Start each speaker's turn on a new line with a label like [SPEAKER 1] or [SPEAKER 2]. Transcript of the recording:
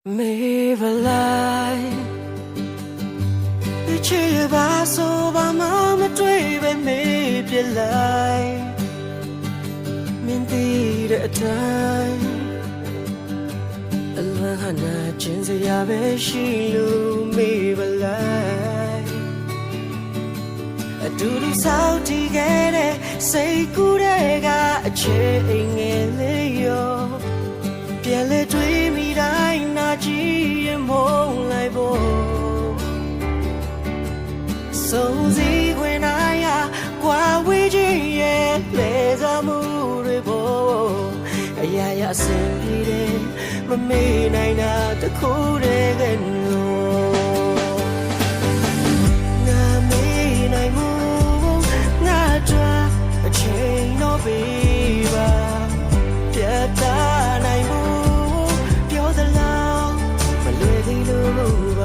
[SPEAKER 1] Maybelline 一切把手把妈妈对被没别来面对的爱乱喊那真是要被戏路 Maybelline တူတူဆောက်တည်ခဲ့တဲ့စိတ်ကူးတဲ့ကအချိန်ငယ်လေးရောပြန်လဲတွေးမိတိုင်းနာကြည့်ရင်မုန်းလိုက်ဖို့ဆုံးစည်းခွင့်နိုင်ရကွာဝေးခြင်းရဲ့လေစားမှုတွေဖို့အရာရာအဆင်ပြေတယ်မမေ့နိုင်တာတစ်ခုတည်းကလို့အချိန်တော့ပေးပါပြတ်သားနိုင်မှုပြောသလားမလွယ်သေးလို့ပါ